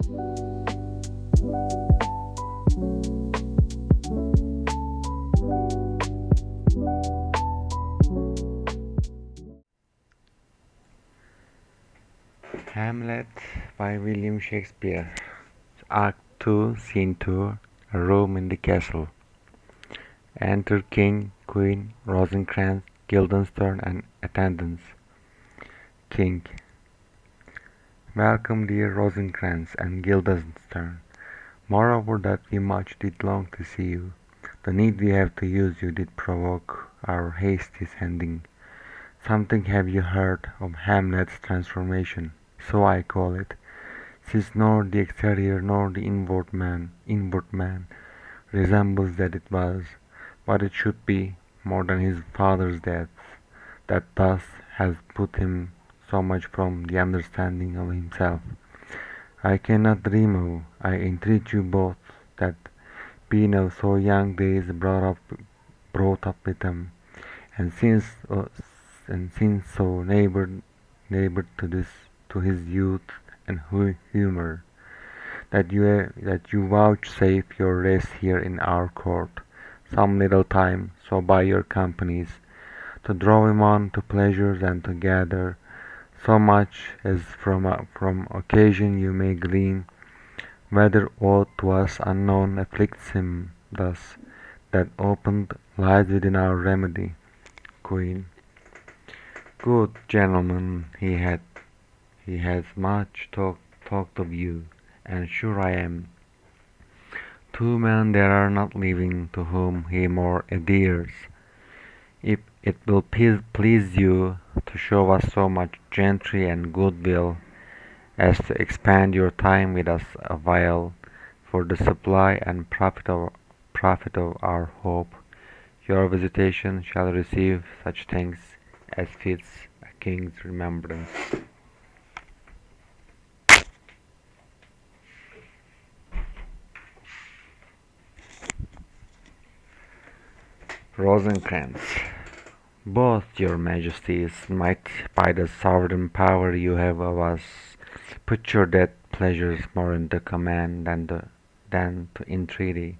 Hamlet by William Shakespeare. Act 2, Scene 2, a room in the castle. Enter King, Queen, Rosencrantz, Guildenstern, and attendants. King. Welcome, dear Rosencrantz and Guildenstern. Moreover, that we much did long to see you. The need we have to use you did provoke our hasty sending. Something have you heard of Hamlet's transformation? So I call it, since nor the exterior nor the inward man resembles that it was, what it should be, more than his father's death, that thus has put him so much from the understanding of himself. I cannot dream of, I entreat you both, that being of so young days brought up with him, and since so neighbored to his youth and humor, that you vouchsafe your rest here in our court, some little time, so by your companies, to draw him on to pleasures and to gather so much as from occasion you may glean, whether aught to us unknown afflicts him thus, that opened lies within our remedy. Queen. Good gentleman, he has much talked of you, and sure I am. Two men there are not living to whom he more adheres. If it will please you to show us so much gentry and goodwill as to expand your time with us a while, for the supply and profit of our hope, your visitation shall receive such thanks as fits a king's remembrance. Rosencrantz. Both your majesties might, by the sovereign power you have of us, put your dead pleasures more into command than to entreaty.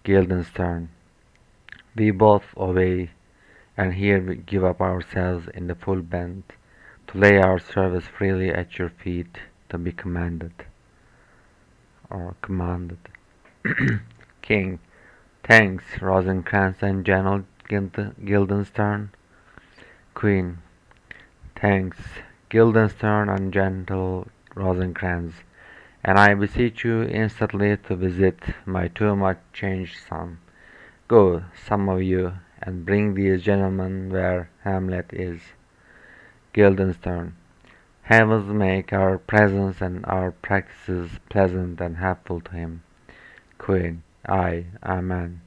Guildenstern. We both obey, and here we give up ourselves in the full bent, to lay our service freely at your feet, to be commanded. King. Thanks, Rosencrantz and General Guildenstern. Queen. Thanks, Guildenstern and gentle Rosencrantz, and I beseech you instantly to visit my too much changed son. Go, some of you, and bring these gentlemen where Hamlet is. Guildenstern. Heavens make our presence and our practices pleasant and helpful to him. Queen. Aye, amen.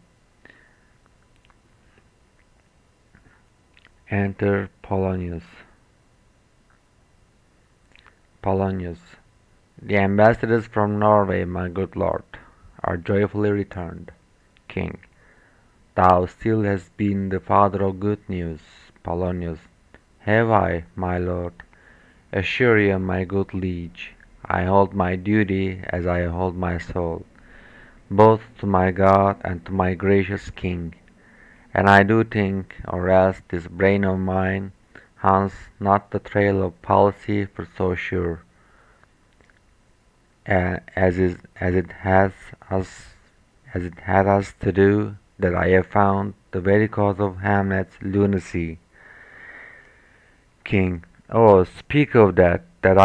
Enter Polonius. Polonius. The ambassadors from Norway, my good lord, are joyfully returned. King. Thou still hast been the father of good news. Polonius. Have I, my lord? Assure you, my good liege, I hold my duty as I hold my soul, both to my God and to my gracious king. And I do think, or else this brain of mine hunts not the trail of policy for so sure, as it has had us to do, that I have found the very cause of Hamlet's lunacy. King. Oh, speak of that do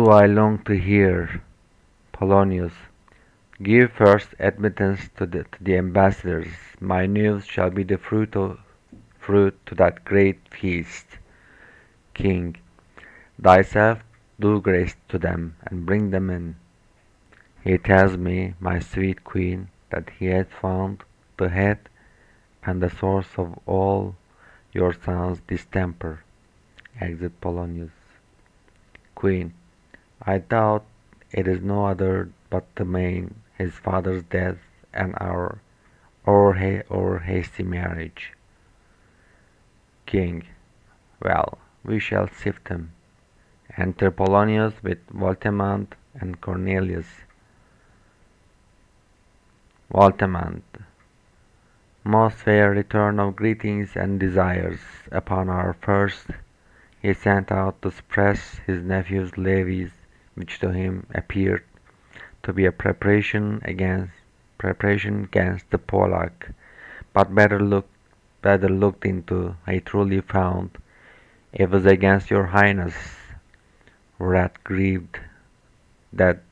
I long to hear. Polonius. Give first admittance to the ambassadors. My news shall be the fruit to that great feast. King. Thyself do grace to them, and bring them in. He tells me, my sweet queen, that he hath found the head and the source of all your son's distemper. Exit Polonius. Queen. I doubt it is no other but the main, his father's death, and our hasty marriage. King. Well, we shall sift him, Enter Polonius with Voltimand and Cornelius. Voltimand. Most fair return of greetings and desires. Upon our first, he sent out to suppress his nephew's levies, which to him appeared to be a preparation against the Polak, but better looked into, I truly found it was against your highness, whereat grieved that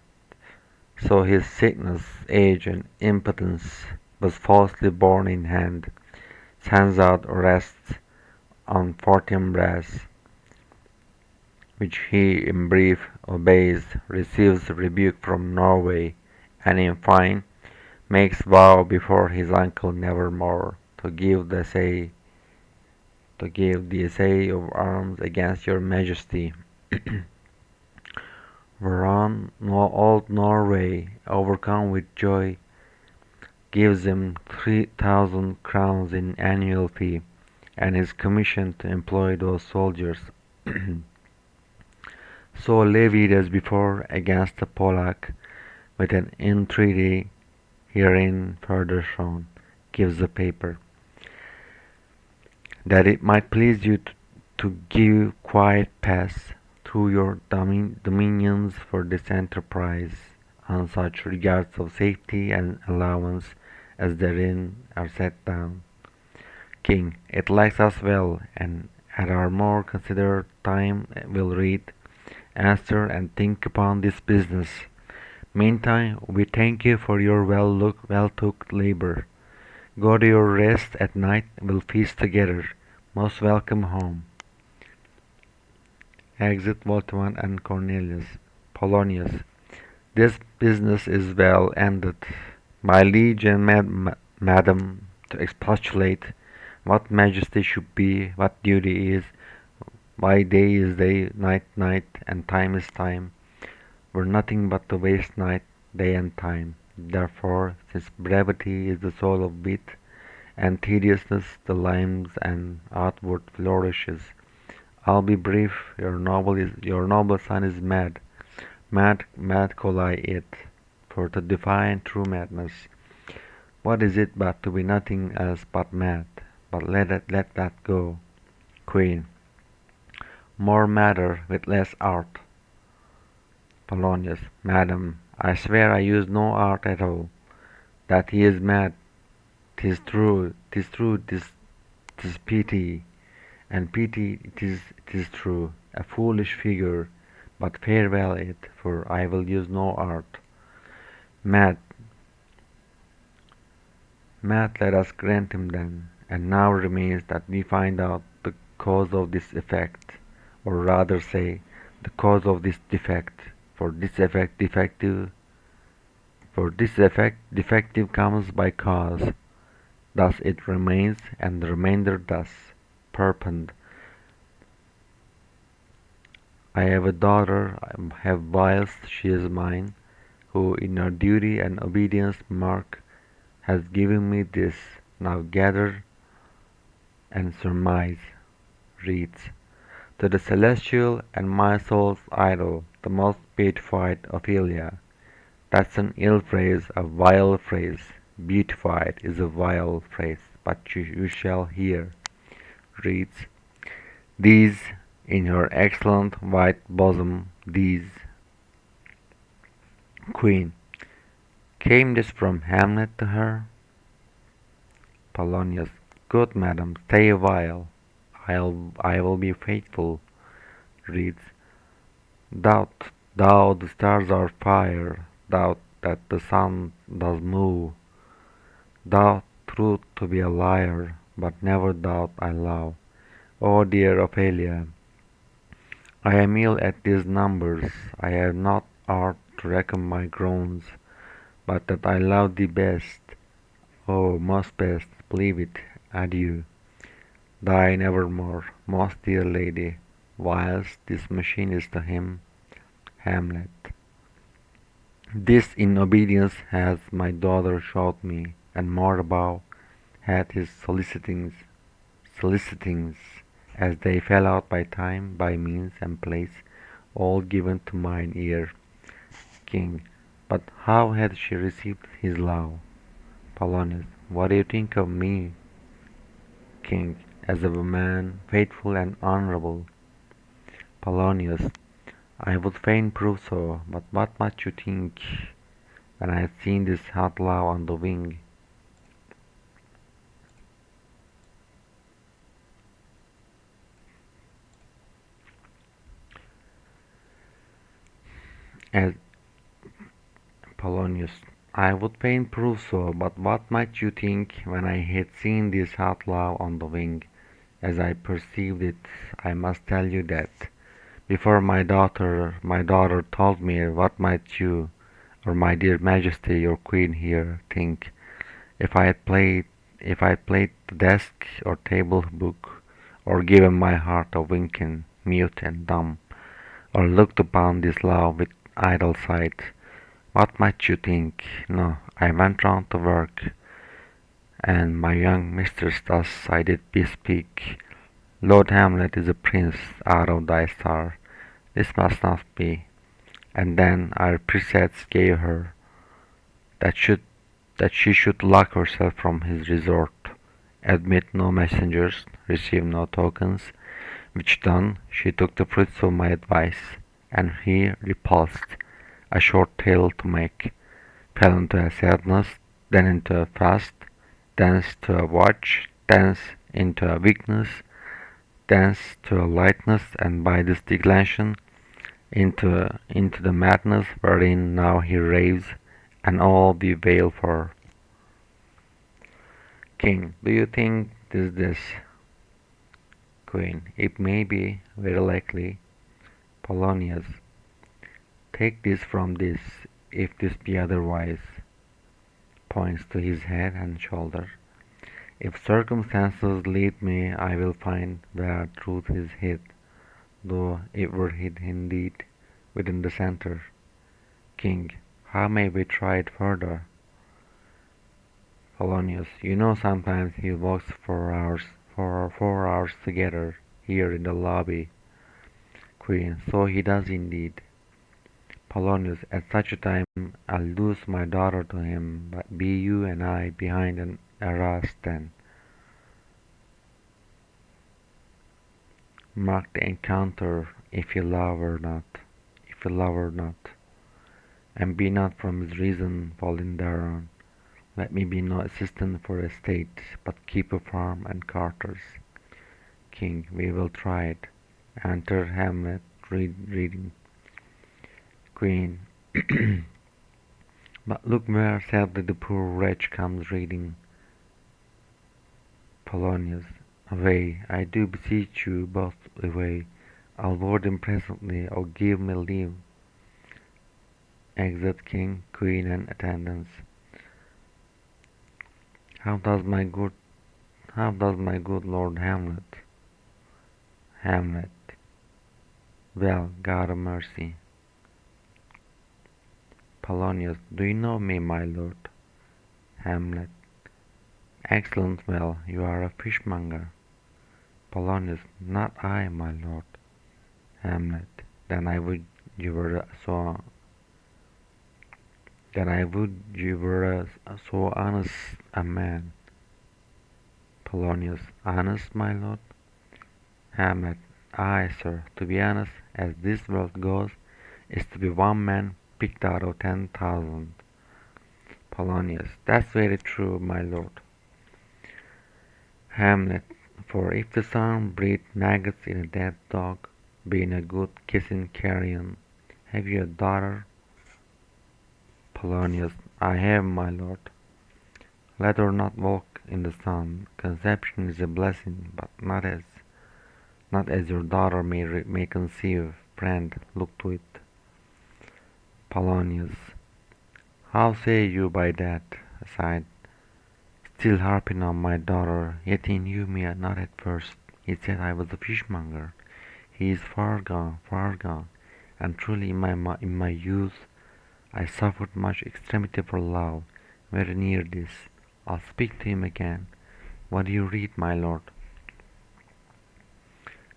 so his sickness, age, and impotence was falsely borne in hand, sends out rests on Fortinbras, which he in brief obeys, receives rebuke from Norway, and in fine makes vow before his uncle nevermore to give the essay of arms against your majesty. Whereon old Norway, overcome with joy, gives him 3,000 crowns in annual fee, and is commissioned to employ those soldiers, so levied as before against the Polak, with an entreaty herein further shown, gives the paper, that it might please you to give quiet pass through your dominions for this enterprise, on such regards of safety and allowance as therein are set down. King, it likes us well, and at our more considered time will read, answer, and think upon this business. Meantime, we thank you for your well took labor. Go to your rest at night, we'll feast together. Most welcome home. Exit Voltimand and Cornelius. Polonius. This business is well ended. My liege and madam, to expostulate what majesty should be, what duty is, why day is day, night, and time is time, were nothing but to waste night, day, and time. Therefore, since brevity is the soul of wit, and tediousness the limbs and outward flourishes, I'll be brief. Your noble son is mad, mad call I it, for to define true madness. What is it but to be nothing else but mad? But let that go. Queen. More matter with less art. Polonius. Madam, I swear I use no art at all. That he is mad, 'tis true, 'tis pity, and pity it is true. A foolish figure, but farewell it, for I will use no art. Mad, mad let us grant him then, and now remains that we find out the cause of this effect, or rather say, the cause of this defect, for this effect defective comes by cause, thus it remains, and the remainder thus, perpend. I have a daughter, have whilst she is mine, who in her duty and obedience mark, has given me this, now gather and surmise, reads, to the celestial and my soul's idol, the most beatified Ophelia. That's an ill phrase, a vile phrase. Beatified is a vile phrase, but you shall hear. Reads, these in her excellent white bosom, these. Queen. Came this from Hamlet to her? Polonius. Good madam, stay a while. I will be faithful. Reads, thou the stars are fire, thou that the sun does move, thou truth to be a liar, but never doubt I love. O dear Ophelia, I am ill at these numbers, I have not art to reckon my groans, but that I love thee best, oh most best, believe it, adieu. Thine evermore, most dear lady, whilst this machine is to him, Hamlet. This in obedience has my daughter showed me, and more above hath his solicitings, as they fell out by time, by means, and place, all given to mine ear. King. But how had she received his love? Polonius. What do you think of me, King, as a man faithful and honorable? Polonius. I would fain prove so, but what might you think when I had seen this hot love on the wing? As Polonius. I would fain prove so, but what might you think when I had seen this hot love on the wing? As I perceived it, I must tell you that before my daughter told me, what might you, or my dear Majesty, your Queen here, think, if I played the desk or table book, or given my heart a winking, mute and dumb, or looked upon this love with idle sight, what might you think? No, I went round to work, and my young mistress thus I did bespeak. Lord Hamlet is a prince out of thy star. This must not be. And then our precepts gave her that should that she should lock herself from his resort, admit no messengers, receive no tokens, which done, she took the fruits of my advice, and he repulsed, a short tale to make, fell into a sadness, then into a fast, thence to a watch, thence into a weakness, thence to a lightness, and by this declension into the madness wherein now he raves, and all we wail for. King. Do you think this? Queen. It may be, very likely. Polonius. Take this from this, if this be otherwise. Points to his head and shoulder. If circumstances lead me, I will find where truth is hid, though it were hid indeed within the centre. King. How may we try it further? Polonius. You know sometimes he walks for 4 hours together, here in the lobby. Queen. So he does indeed. Polonius. At such a time I'll lose my daughter to him, but be you and I behind an arras then. Mark the encounter, if you love her not, and be not from his reason fallen thereon. Let me be no assistant for estate, but keep a farm and carters. King. We will try it. Enter Hamlet reading. Queen. But look where sadly the poor wretch comes reading. Polonius. Away, I do beseech you both away. I'll ward him presently, or give me leave. Exit King, Queen, and attendants. How does my good Lord Hamlet? Hamlet. Well, God of mercy. Polonius. Do you know me, my lord? Hamlet. Excellent well, you are a fishmonger. Polonius. Not I, my lord. Hamlet. Then I would you were so so honest a man. Polonius. Honest, my lord? Hamlet. Aye, sir, to be honest, as this world goes, is to be one man picked out of 10,000. Polonius. That's very true, my lord. Hamlet. For if the sun breathed maggots in a dead dog, being a good kissing carrion, have you a daughter? Polonius. I have, my lord. Let her not walk in the sun. Conception is a blessing, but not as your daughter may conceive. Friend, look to it. Polonius. How say you by that? Aside, still harping on my daughter, yet he knew me not at first. He said I was a fishmonger. He is far gone, and truly in my youth I suffered much extremity for love, very near this. I'll speak to him again. What do you read, my lord?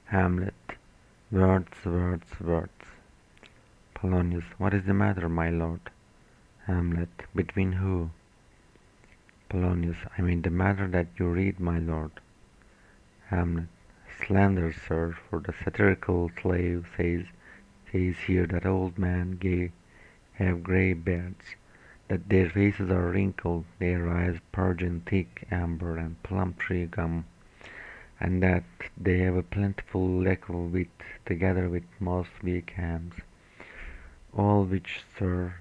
Hamlet. Words, words, words. Polonius. What is the matter, my lord? Hamlet. Between who? Polonius. I mean the matter that you read, my lord. Hamlet. Slander, sir, for the satirical slave says here that old men have grey beards, that their faces are wrinkled, their eyes purge in thick amber and plum tree gum, and that they have a plentiful lack of wit, together with most weak hams. All which, sir,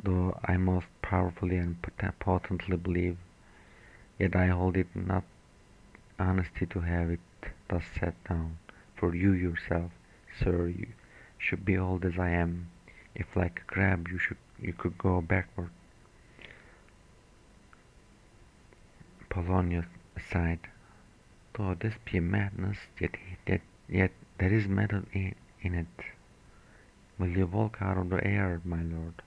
though I most powerfully and potently believe, yet I hold it not honesty to have it thus set down. For you yourself, sir, you should be old as I am, if like a crab you could go backward. Polonius aside, though this be a madness, yet there is method in it. Will you walk out of the air, my lord?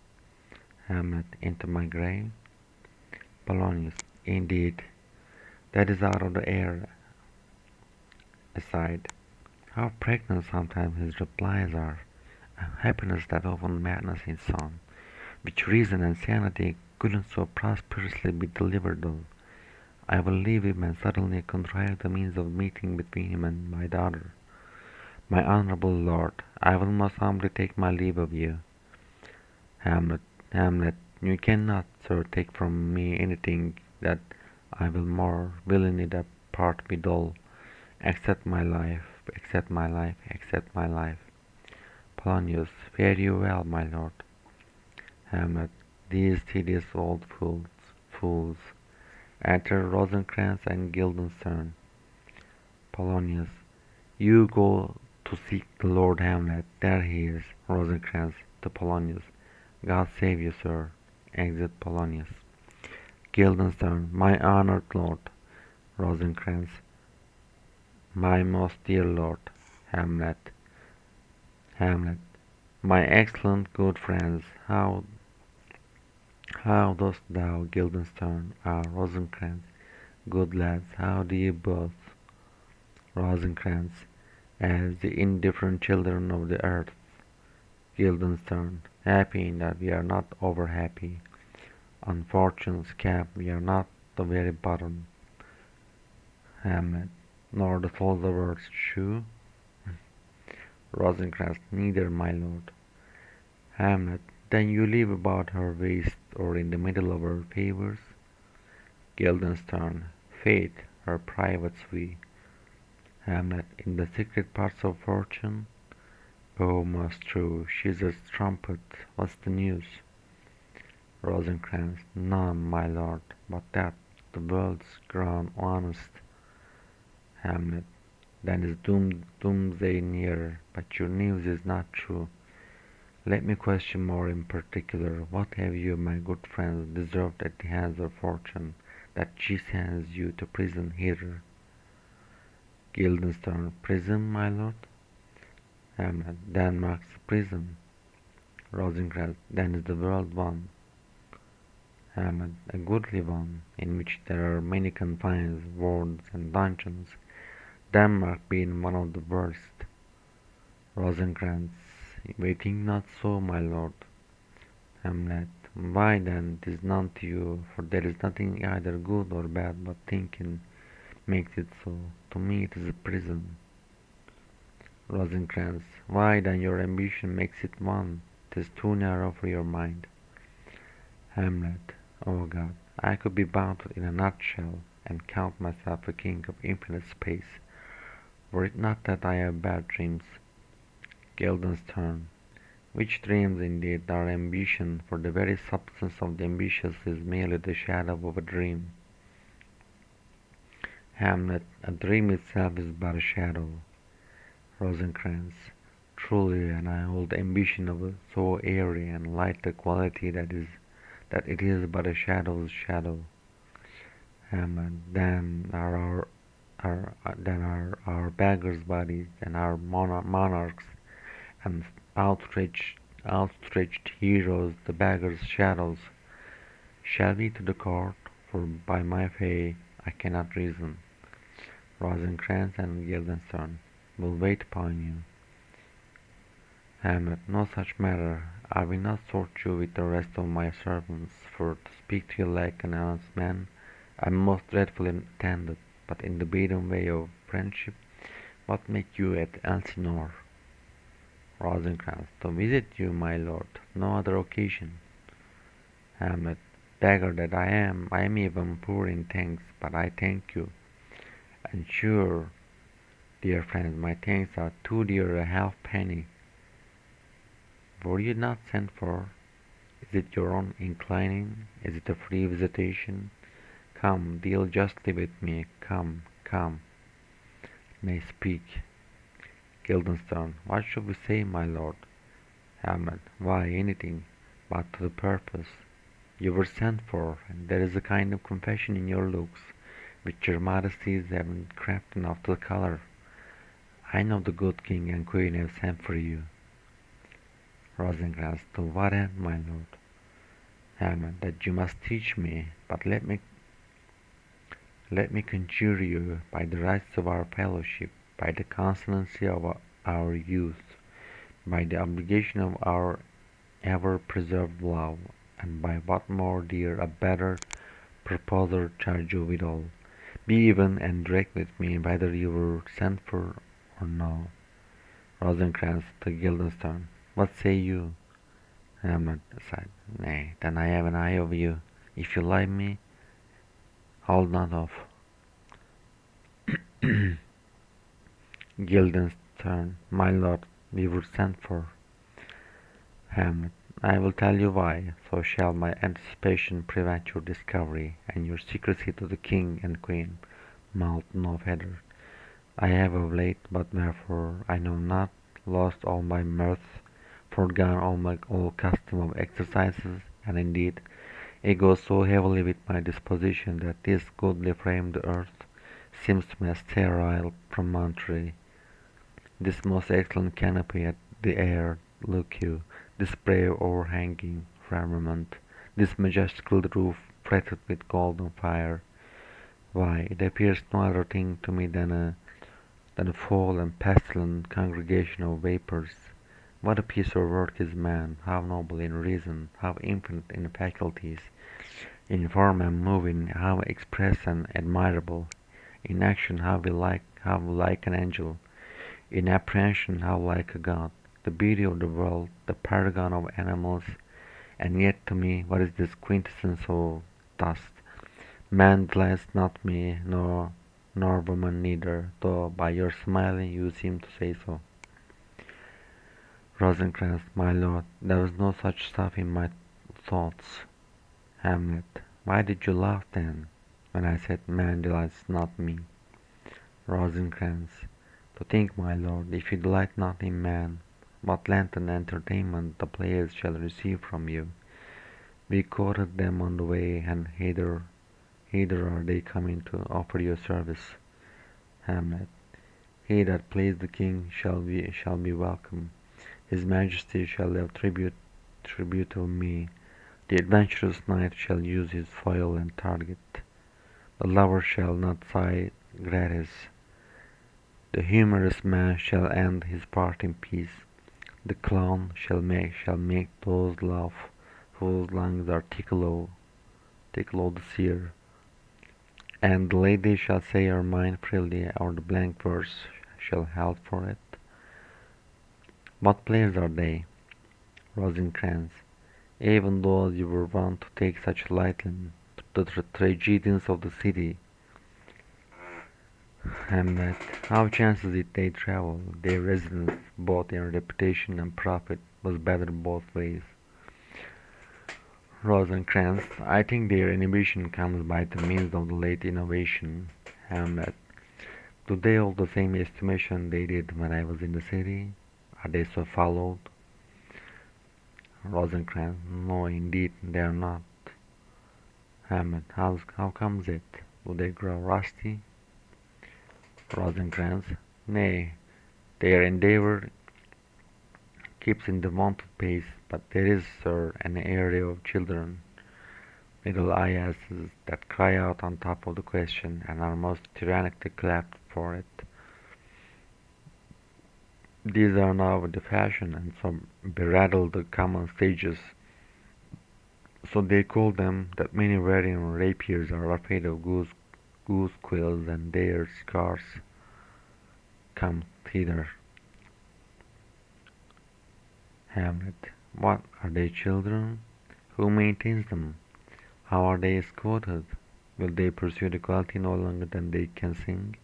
Hamlet, into my grave? Polonius, indeed, that is out of the air. Aside, how pregnant sometimes his replies are, a happiness that often madness is on, which reason and sanity couldn't so prosperously be delivered of. I will leave him and suddenly contrive the means of meeting between him and my daughter. My honourable lord, I will most humbly take my leave of you. Hamlet, Hamlet, you cannot, sir, take from me anything that I will more willingly depart withal, except my life, except my life, except my life. Polonius, fare you well, my lord. Hamlet, these tedious old fools. Enter Rosencrantz and Guildenstern. Polonius, you go to seek the Lord Hamlet. There he is. Rosencrantz to Polonius. God save you, sir. Exit Polonius. Guildenstern, my honored lord. Rosencrantz, my most dear lord. Hamlet. Hamlet, my excellent good friends, how dost thou, Guildenstern? Rosencrantz, good lads, how do ye both? Rosencrantz, as the indifferent children of the earth. Guildenstern, happy in that we are not over happy. On fortune's cap we are not the very bottom. Hamlet, nor the soles of earth's shoe. Rosencrantz, neither, my lord. Hamlet, then you live about her waist or in the middle of her favours? Guildenstern, faith, her privates we. Hamlet, in the secret parts of fortune? Oh, most true, she's a strumpet. What's the news? Rosencrantz, none, my lord, but that the world's grown honest. Hamlet, then is doomsday near, but your news is not true. Let me question more in particular. What have you, my good friends, deserved at the hands of fortune, that she sends you to prison hither? Guildenstern, prison, my lord? Hamlet, Denmark's prison. Rosencrantz, then is the world one? Hamlet, a goodly one, in which there are many confines, wards, and dungeons, Denmark being one of the worst. Rosencrantz, we think not so, my lord. Hamlet, why then 'tis none to you, for there is nothing either good or bad, but thinking makes it so. To me it is a prison. Rosencrantz, why then your ambition makes it one, 'tis too narrow for your mind. Hamlet, O God, I could be bound in a nutshell, and count myself a king of infinite space, were it not that I have bad dreams. Guildenstern, which dreams indeed are ambition, for the very substance of the ambitious is merely the shadow of a dream. Hamlet, a dream itself is but a shadow. Rosencrantz, truly, and I hold ambition of so airy and light a quality that it is but a shadow's shadow. Hamlet, then are our beggars' bodies and our monarchs and outstretched heroes the beggars' shadows. Shall we to the court? For by my faith I cannot reason. Rosencrantz and Guildenstern will wait upon you. Hamlet, no such matter. I will not sort you with the rest of my servants, for to speak to you like an honest man, I am most dreadfully attended, but in the beaten way of friendship, what make you at Elsinore? Rosencrantz, to visit you, my lord, no other occasion. Hamlet, beggar that I am even poor in thanks, but I thank you, and sure, dear friend, my thanks are too dear a halfpenny. Were you not sent for? Is it your own inclining? Is it a free visitation? Come, deal justly with me. Come, come. Nay, speak. Guildenstern, what should we say, my lord? Hamlet, why, anything, but to the purpose. You were sent for, and there is a kind of confession in your looks, which your majesties haven't crept enough to color. I know the good king and queen have sent for you. Rosencrantz, to what end, my lord? Hamlet, that you must teach me, but let me conjure you by the rights of our fellowship, by the constancy of our youth, by the obligation of our ever-preserved love, and by what more dear a better proposer charge you withal. Be even and direct with me whether you were sent for or no. Rosencrantz to Guildenstern, what say you? Hamlet said, nay, then I have an eye of you. If you like me, hold not off. Guildenstern, my lord, we were sent for. Hamlet, I will tell you why, so shall my anticipation prevent your discovery, and your secrecy to the king and queen mouth no feather. I have of late, but wherefore I know not, lost all my mirth, forgone all my old custom of exercises, and indeed it goes so heavily with my disposition that this goodly framed earth seems to me a sterile promontory. This most excellent canopy at the air, look you, this brave overhanging firmament, this majestical roof fretted with golden fire, why, it appears no other thing to me than a foul and pestilent congregation of vapours. What a piece of work is man, how noble in reason, how infinite in faculties, in form and moving, how express and admirable, in action how like an angel, in apprehension how like a god, the beauty of the world, the paragon of animals, and yet to me what is this quintessence of dust? Man delights not me, nor woman neither, though by your smiling you seem to say so. Rosencrantz, my lord, there was no such stuff in my thoughts. Hamlet, why did you laugh then, when I said man delights not me? Rosencrantz, to think, my lord, if you delight not in man, what lengthened entertainment the players shall receive from you. We courted them on the way, and hither are they coming to offer you service. Hamlet, he that pleased the king shall be welcome. His majesty shall have tribute of me. The adventurous knight shall use his foil and target. The lover shall not sigh gratis. The humorous man shall end his part in peace. The clown shall make those laugh whose lungs are tickle of the seer. And the lady shall say her mind freely, or the blank verse shall help for it. What players are they? Rosencrantz, even those you were wont to take such lightly, the tragedies of the city. Hamlet, how chances it they travel? Their residence, both in reputation and profit, was better both ways. Rosencrantz, I think their inhibition comes by the means of the late innovation. Hamlet, do they hold the same estimation they did when I was in the city? Are they so followed? Rosencrantz, no, indeed, they are not. Hamlet, how comes it? Do they grow rusty? Rosencrantz, nay, their endeavour keeps in the wonted pace, but there is, sir, an area of children, little ayasses, that cry out on top of the question, and are most tyrannically clapped for it. These are now the fashion, and some berattle the common stages. So they call them that many wearing rapiers are afraid of goose quills, and their scars come thither. Hamlet. What are they, children? Who maintains them? How are they escorted? Will they pursue the quality no longer than they can sing?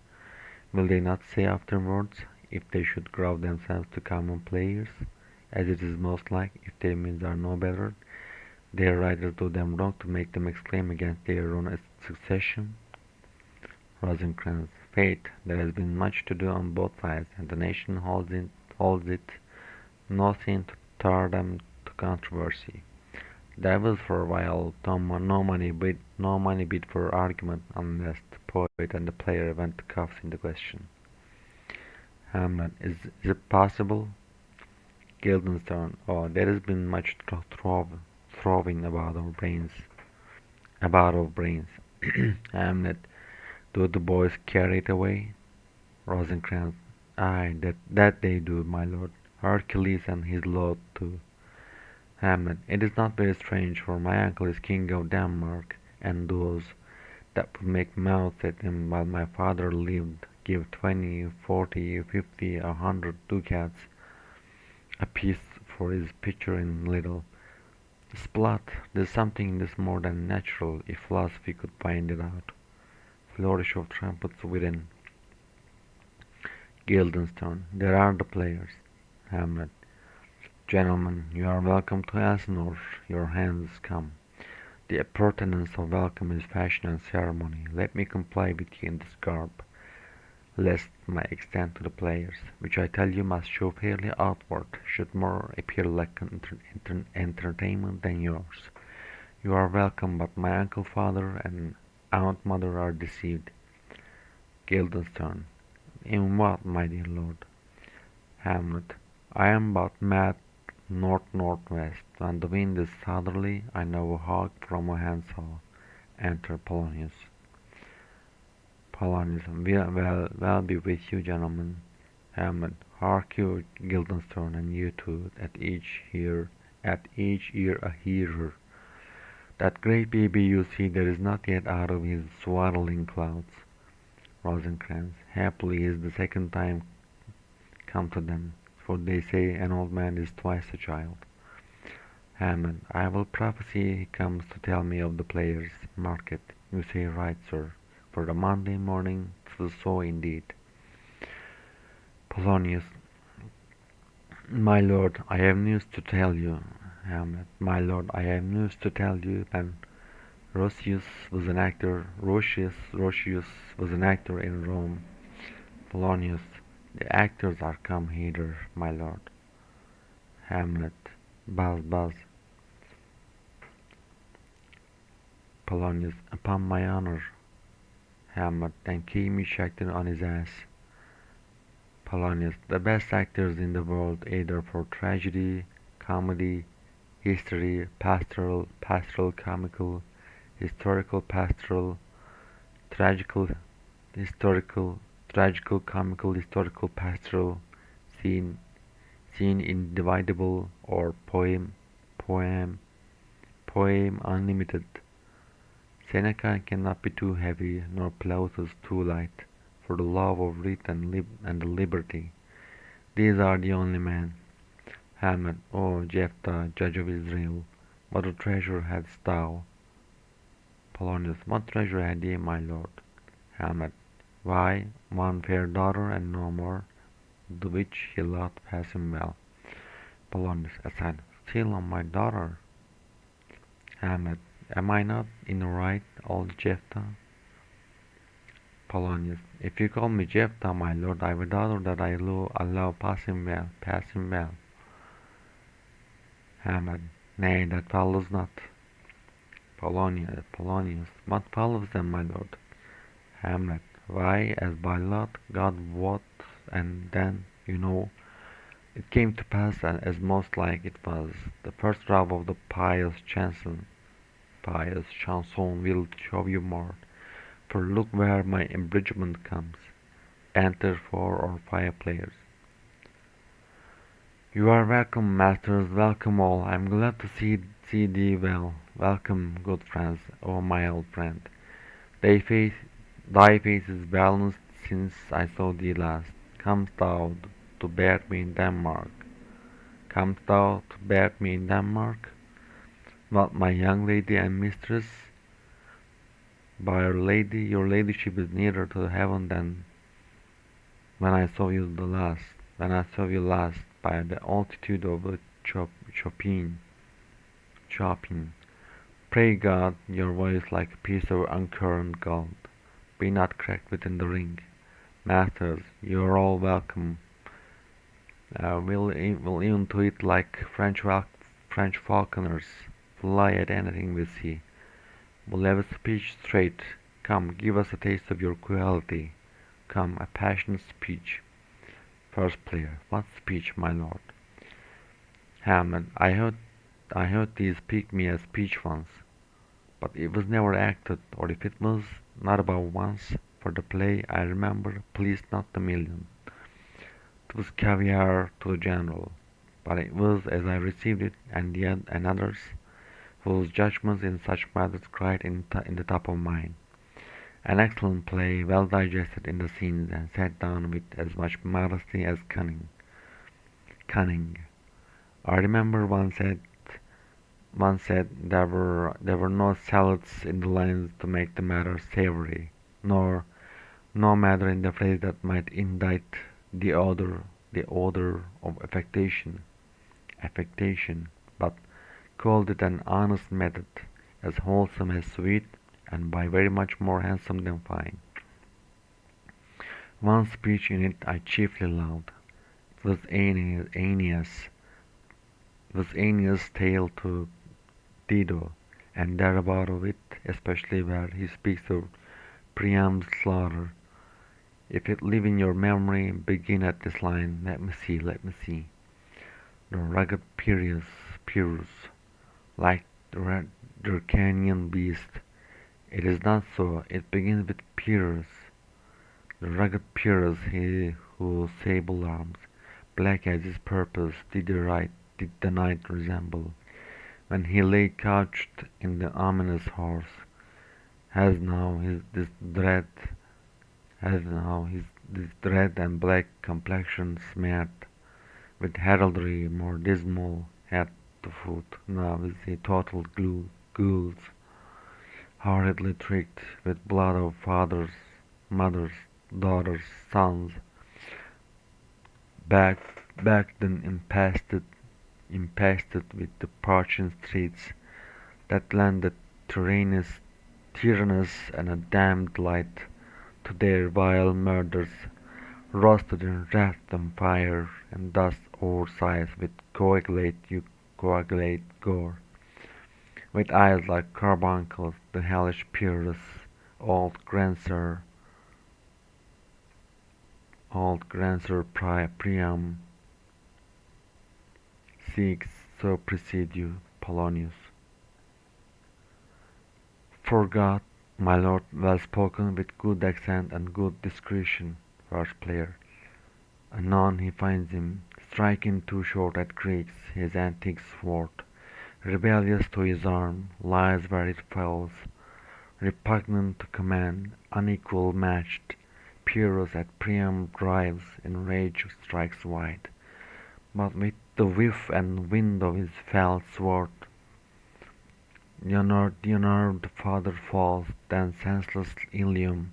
Will they not say afterwards, if they should grow themselves to common players, as it is most like, if their means are no better, their writers do them wrong to make them exclaim against their own succession? Rosencrantz. Faith, there has been much to do on both sides, and the nation holds it nothing to stir them to controversy. That was for a while no money bid for argument unless the poet and the player went to cuffs in the question. Hamlet. Is it possible? Guildenstern. Oh, there has been much throwing about our brains. Hamlet. Do the boys carry it away? Rosencrantz. Aye, that they do, my lord. Hercules and his load too. Hamlet. It is not very strange, for my uncle is king of Denmark, and those that would make mouths at him while my father lived give 20, 40, 50, 100 ducats apiece for his picture in little. Splat, there's something in this more than natural, if philosophy could find it out. Flourish of trumpets within. Guildenstern. There are the players. Hamlet. Gentlemen, you are welcome to Elsinore. Your hands come. The appurtenance of welcome is fashion and ceremony. Let me comply with you in this garb, lest my extent to the players, which I tell you must show fairly outward, should more appear like an entertainment than yours. You are welcome, but my uncle father and aunt mother are deceived. Guildenstern. In what, my dear lord? Hamlet. I am but mad north-northwest. When the wind is southerly, I know a hawk from a handsaw. Enter Polonius. Polonius. Well be with you, gentlemen. Hamlet. Hark you, Guildenstern, and you too, at each ear a hearer. That great baby you see there is not yet out of his swaddling clouds. Rosencrantz. Happily is the second time come to them, for they say an old man is twice a child. Hamlet. I will prophesy he comes to tell me of the players' market. You say right, sir, for the Monday morning 'twas so indeed. Polonius. My lord, I have news to tell you. Hamlet. My lord, I have news to tell you. When Roscius was an actor in Rome. Polonius. The actors are come hither, my lord. Hamlet. Buzz. Polonius. Upon my honor. Hamlet. Then came Shakespeare on his ass. Polonius. The best actors in the world, either for tragedy, comedy, history, pastoral comical, historical pastoral, tragical historical, tragical comical, historical pastoral, scene scene individual, or poem poem unlimited. Seneca cannot be too heavy, nor Plautus too light, for the love of wit and the liberty. These are the only men. Hamlet. O Jephthah, judge of Israel, what a treasure hadst thou! Polonius. What treasure had he, my lord? Hamlet. Why, one fair daughter, and no more, the which he loved passing well. Polonius. Aside. Still on my daughter? Hamlet. Am I not in the right, old Jephthah? Polonius. If you call me Jephthah, my lord, I would daughter that I love passing well. Hamlet. Nay, that follows not. Polonius. What follows then, my lord? Hamlet. Why, as by lot, God wot, and then, you know, it came to pass as most like it was. The first drop of the pious chanson will show you more. For look where my abridgment comes. Enter 4 or 5 players. You are welcome, masters, welcome all. I am glad to see thee well. Welcome, good friends, O my old friend. Thy face, thy face is balanced since I saw thee last. Comest thou to bear me in Denmark? Comest thou to bear me in Denmark? What, my young lady and mistress? By your ladyship is nearer to heaven than when I saw you last. When I saw you last, by the altitude of the Chopin. Chopin. Pray God, your voice like a piece of uncurrent gold, be not cracked within the ring. Masters, you are all welcome. We'll even to it like French falconers, fly at anything we see. We'll have a speech straight. Come, give us a taste of your cruelty. Come, a passionate speech. First player, what speech, my lord? Hamlet, I heard thee speak me a speech once, but it was never acted, or if it was, not above once, for the play, I remember, pleased not the million. 'Twas caviar to the general, but it was as I received it, and yet and others, whose judgments in such matters cried in the top of mine. An excellent play, well digested in the scenes, and set down with as much modesty as cunning. I remember one said there were no salads in the lines to make the matter savory, nor no matter in the phrase that might indite the odor of affectation, but called it an honest method, as wholesome as sweet, and by very much more handsome than fine. One speech in it I chiefly loved. It was Aeneas' tale to Dido, and thereabout of it, especially where he speaks of Priam's slaughter. If it live in your memory, begin at this line. Let me see. The rugged Pyrrhus, like the Dracanian beast. It is not so. It begins with Pyrrhus. The rugged Pyrrhus, he whose sable arms, black as his purpose, did the night resemble, when he lay couched in the ominous horse, has now this dread and black complexion smeared with heraldry more dismal head to foot, now is the total ghouls, horridly tricked with blood of fathers, mothers, daughters, sons, backed and impasted with the parching streets that lend a tyrannous and a damned light to their vile murders, roasted in wrath and fire, and thus oversized with coagulate gore, with eyes like carbuncles, the hellish Pyrrhus, old Grancer Priam seeks, so precede you, Polonius. For God, my lord, well spoken, with good accent and good discretion. First player. Anon he finds him, striking too short at Greeks, his antique sword, rebellious to his arm, lies where it falls, repugnant to command, unequal matched. Pyrrhus at Priam drives, in rage strikes wide, but with the whiff and wind of his fell sword, the unnerved father falls, then senseless Ilium,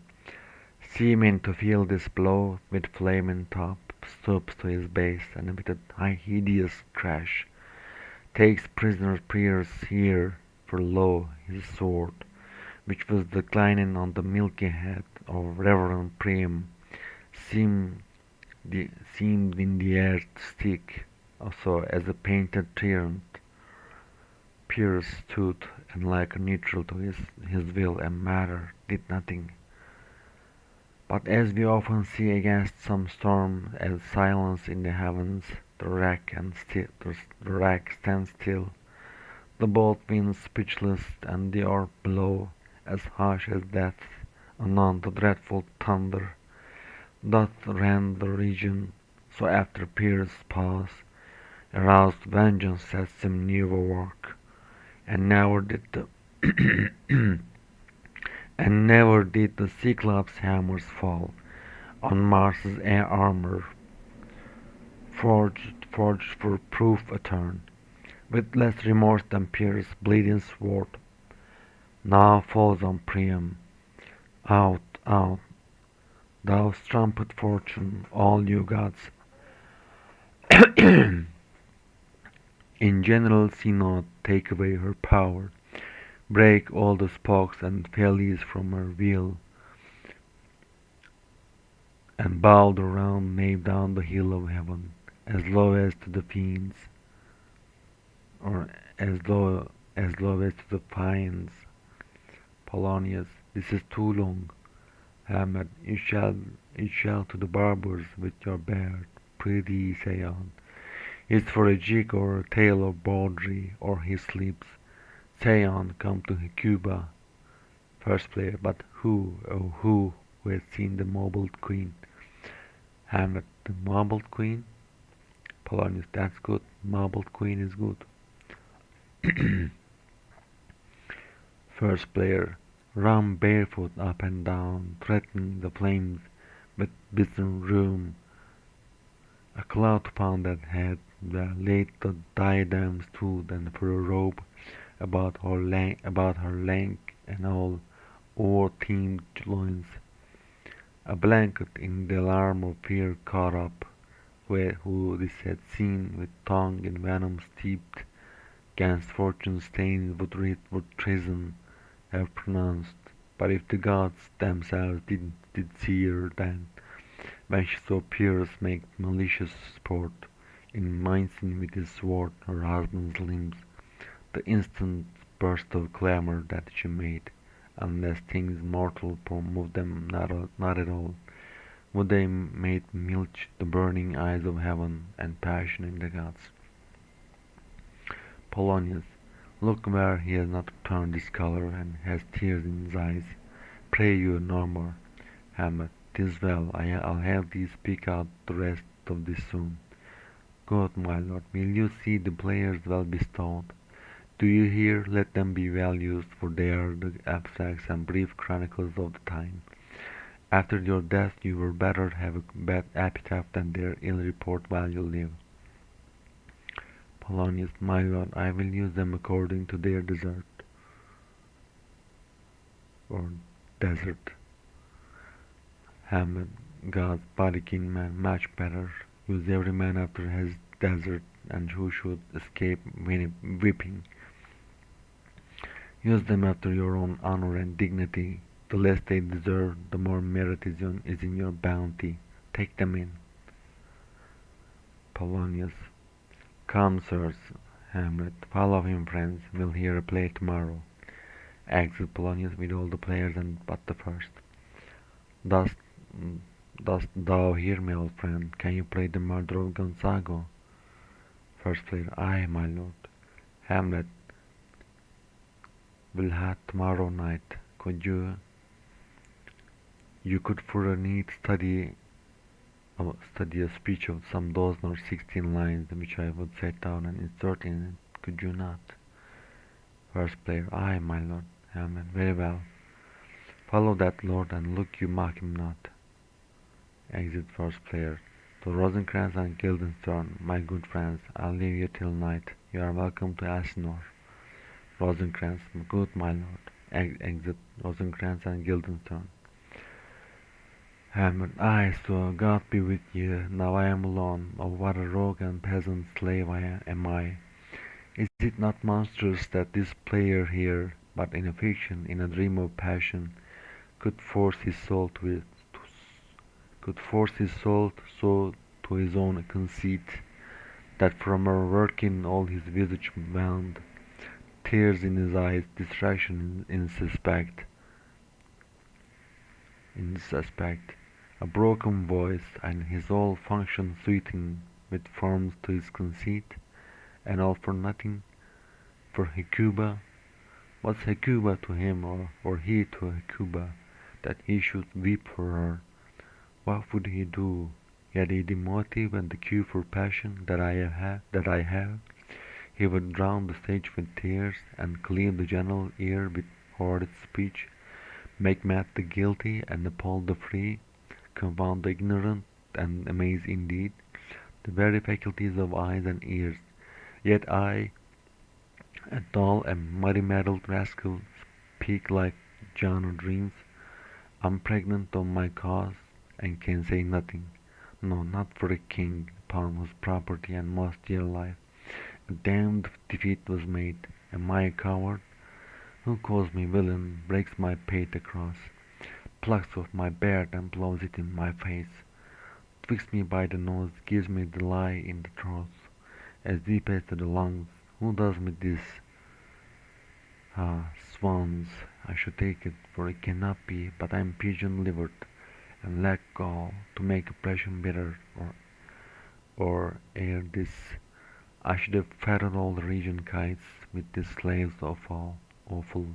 seeming to feel this blow, with flaming top, stoops to his base, and with a hideous crash, takes prisoner Pyrrhus' ear, for lo, his sword, which was declining on the milky head of reverend Priam, seemed in the air to stick, also as a painted tyrant. Pyrrhus stood, and like a neutral to his will and matter, did nothing. But as we often see against some storm, as silence in the heavens, the rack stands still, the both winds speechless, and the earth below, as harsh as death. Anon the dreadful thunder doth rend the region. So after Pyrrhus' pause, Aroused vengeance sets him new work, and never did the and never did the Cyclops' hammers fall on Mars's armor, forged for proof etern, with less remorse than Pierre's bleeding sword. Now falls on Priam. Out, out, thou strumpet fortune, all you gods. In general synod take away her power, break all the spokes and fellies from her wheel, and bow the round nave down the hill of heaven, as low as to the fiends, or as low as to the pines. Polonius, this is too long. Hamlet, you shall to the barbers with your beard. Prithee say on. Is for a jig or a tale of bawdry, or he sleeps. Say on, come to Hecuba. First player, but who, oh who has seen the marbled queen? Hamlet, the marbled queen? Polonius, that's good. Marbled queen is good. First player, run barefoot up and down, threatening the flames with bitten rheum. A cloud upon that head, where laid the diadem stood, and for a robe about her lank and all o'er-teemed loins, a blanket in the alarm of fear caught up, who this had seen, with tongue in venom steeped, 'gainst fortune stained would treason have pronounced. But if the gods themselves did see her then, when she saw Pyrrhus make malicious sport in mincing with his sword her husband's limbs, the instant burst of clamour that she made, unless things mortal moved them not at all, would they made milch the burning eyes of heaven and passion in the gods. Polonius, look where he has not turned his colour and has tears in his eyes. Pray you no more. Hamlet, 'tis well. I'll have thee speak out the rest of this soon. Good, my lord, will you see the players well bestowed? Do you hear? Let them be well used, for they are the abstracts and brief chronicles of the time. After your death you were better have a bad epitaph than their ill report while you live. Polonius, my lord, I will use them according to their desert, or desert. Hamlet, God's body king man, much better. Use every man after his desert, and who should escape whipping. Use them after your own honor and dignity. The less they deserve, the more merit is in your bounty. Take them in. Polonius, come, sirs. Hamlet, follow him, friends. We'll hear a play tomorrow. Exit Polonius with all the players and but the first. Dost, dost thou hear me, old friend? Can you play the murder of Gonzago? First player, aye, my lord. Hamlet, will have tomorrow night. Could you? You could for a neat study a speech of some dozen or 16 lines, which I would set down and insert in it. Could you not? First player, aye, my lord. Hamlet, very well. Follow that lord, and look you mock him not. Exit first player. To Rosencrantz and Guildenstern, my good friends, I'll leave you till night. You are welcome to Elsinore. Rosencrantz, good my lord. Exit Rosencrantz and Guildenstern. Hamlet, aye, so God be with you. Now I am alone. Oh, what a rogue and peasant slave am I. Is it not monstrous that this player here, but in a fiction, in a dream of passion, could force his soul so to his own conceit, that from her working all his visage wound, tears in his eyes, distraction in suspect, a broken voice, and his whole function suiting with forms to his conceit, and all for nothing, for Hecuba. What's Hecuba to him, or he to Hecuba, that he should weep for her? What would he do? Yet the motive and the cue for passion that I have, he would drown the stage with tears, and cleave the general ear with horrid speech, make mad the guilty, and appall the free, confound the ignorant, and amaze indeed the very faculties of eyes and ears. Yet I, a dull and muddy-muddled rascal, speak like John of Dreams. I'm pregnant of my cause, and can say nothing. No, not for a king, upon whose property and most dear life a damned defeat was made. Am I a coward? Who calls me villain, breaks my pate across, plucks off my beard and blows it in my face, twists me by the nose, gives me the lie in the throat, as deep as to the lungs. Who does me this? Ah, swans, I should take it, for it cannot be, but I am pigeon-livered, and lack gall to make oppression bitter, or ere this I should have fattened all the region kites with these slaves of all awful,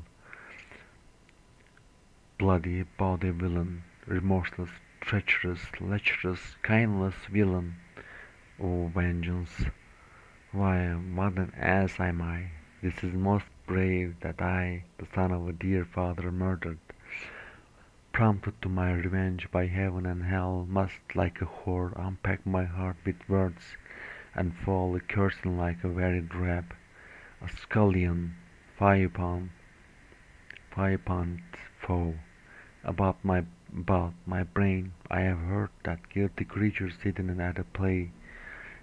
bloody, bawdy villain, remorseless, treacherous, lecherous, kindless villain. O vengeance! Why, what an ass am I! This is most brave that I, the son of a dear father murdered, prompted to my revenge by heaven and hell, must, like a whore, unpack my heart with words, and fall a cursing like a very drab, a scullion, fie upon foe. About my brain, I have heard that guilty creatures sitting at a play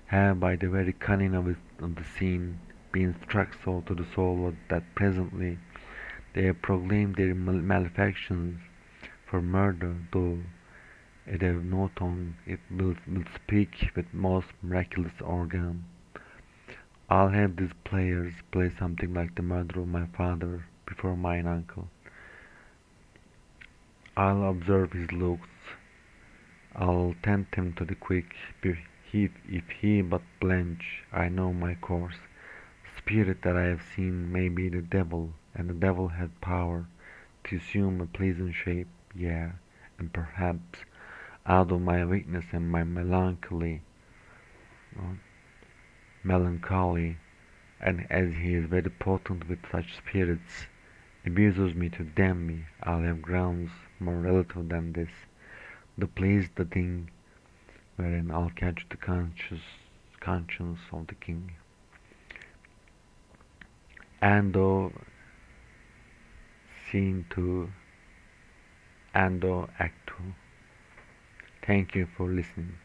have, by the very cunning of the scene, been struck so to the soul that presently they have proclaimed their malefactions. For murder, though it have no tongue, it will speak with most miraculous organ. I'll have these players play something like the murder of my father before mine uncle. I'll observe his looks, I'll tempt him to the quick. If he but blench, I know my course. The spirit that I have seen may be the devil, and the devil had power to assume a pleasant shape, yea, and perhaps out of my weakness and my uh, melancholy, and as he is very potent with such spirits, abuses me to damn me, I'll have grounds more relative than this, to please the thing, wherein I'll catch the conscience of the king. Ando Scene 2, Ando Act 2. Thank you for listening.